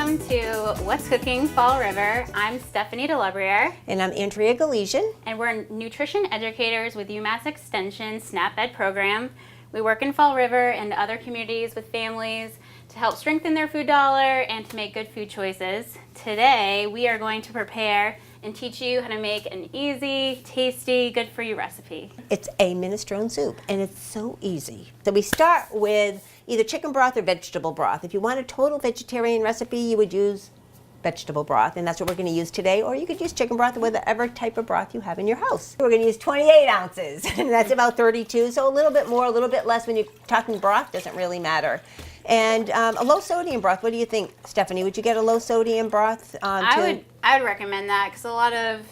welcome to What's Cooking Fall River. I'm Stephanie DeLabriere. And I'm Andrea Galesian. And we're nutrition educators with UMass Extension SNAP Ed program. We work in Fall River and other communities with families to help strengthen their food dollar and to make good food choices. Today, we are going to prepare and teach you how to make an easy, tasty, good for you recipe. It's a minestrone soup, and it's so easy. So we start with either chicken broth or vegetable broth. If you want a total vegetarian recipe, you would use vegetable broth, and that's what we're going to use today. Or you could use chicken broth or whatever type of broth you have in your house. We're going to use 28 ounces, and that's about 32. So a little bit more, a little bit less when you're talking broth, doesn't really matter. And a low sodium broth. What do you think, Stephanie? Would you get a low sodium broth? I would recommend that because a lot of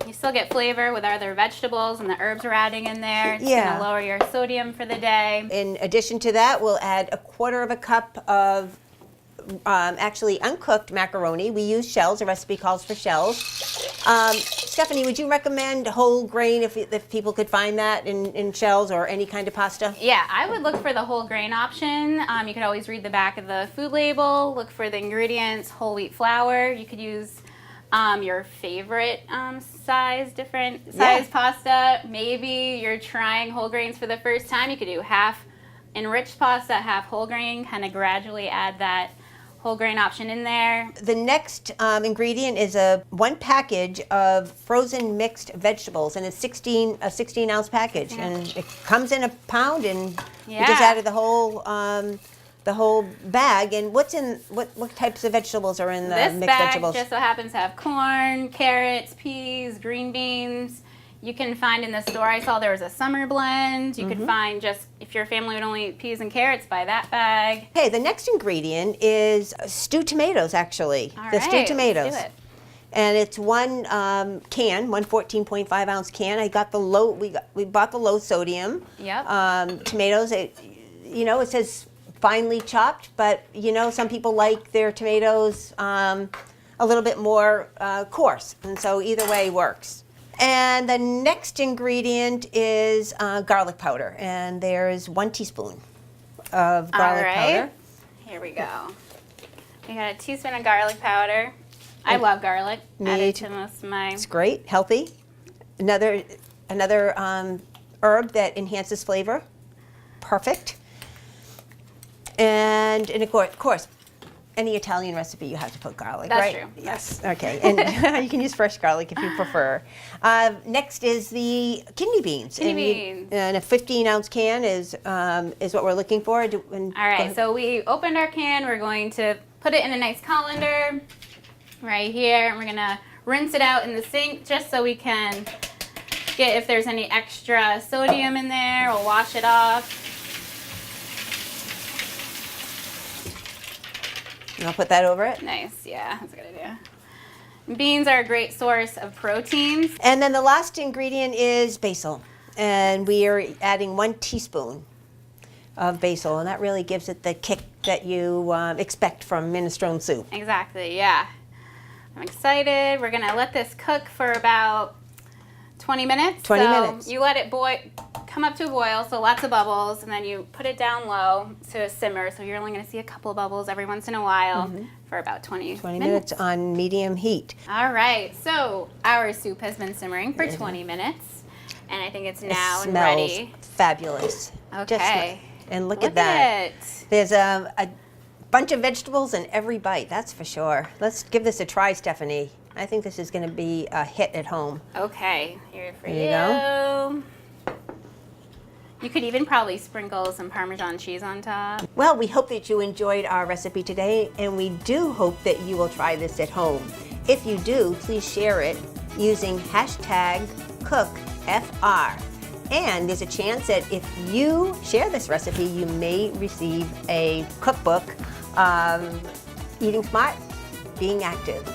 you still get flavor with other vegetables and the herbs we're adding in there. It's going to lower your sodium for the day. In addition to that, we'll add a quarter of a cup of actually uncooked macaroni. We use shells. The recipe calls for shells. Stephanie, would you recommend whole grain if people could find that in shells or any kind of pasta? Yeah, I would look for the whole grain option. You could always read the back of the food label, look for the ingredients, whole wheat flour. You could use your favorite different size pasta. Maybe you're trying whole grains for the first time. You could do half enriched pasta, half whole grain, kind of gradually add that whole grain option in there. The next ingredient is one package of frozen mixed vegetables, and it's a 16 ounce package, and it comes in a pound, and we just added the whole bag. And what types of vegetables are in the mixed vegetables? This bag just so happens to have corn, carrots, peas, green beans. You can find in the store, I saw there was a summer blend. You could find just, if your family would only eat peas and carrots, buy that bag. Okay, the next ingredient is stewed tomatoes, actually. All the stewed tomatoes. Let's do it. And it's one 14.5 ounce can. I got the low, we bought the low sodium. Yep. Tomatoes, it says finely chopped, but some people like their tomatoes a little bit more coarse, and so either way works. And the next ingredient is garlic powder, and there's 1 teaspoon of garlic powder. Here we go. We got a teaspoon of garlic powder. I love garlic. Added to most of my. It's great, healthy. Another herb that enhances flavor. Perfect. And of course, any Italian recipe, you have to put garlic, right? That's true. Yes. Okay. And you can use fresh garlic if you prefer. Next is the kidney beans. And a 15 ounce can is what we're looking for. All right. So we opened our can. We're going to put it in a nice colander right here. And we're going to rinse it out in the sink just so we can get if there's any extra sodium in there. We'll wash it off. And I'll put that over it. Nice, yeah, that's a good idea. Beans are a great source of proteins. And then the last ingredient is basil. And we are adding 1 teaspoon of basil, and that really gives it the kick that you expect from minestrone soup. Exactly, yeah. I'm excited. We're gonna let this cook for about 20 minutes. 20 minutes. You let it come up to a boil, so lots of bubbles, and then you put it down low to simmer, so you're only going to see a couple of bubbles every once in a while for about 20 minutes on medium heat. All right, so our soup has been simmering for 20 minutes, and I think it's now ready. It smells fabulous. Okay. And look at that. There's a bunch of vegetables in every bite, that's for sure. Let's give this a try, Stephanie. I think this is going to be a hit at home. Okay, here for you. There you go. You could even probably sprinkle some Parmesan cheese on top. Well, we hope that you enjoyed our recipe today, and we do hope that you will try this at home. If you do, please share it using #CookFR. And there's a chance that if you share this recipe, you may receive a cookbook, Eating Smart, Being Active.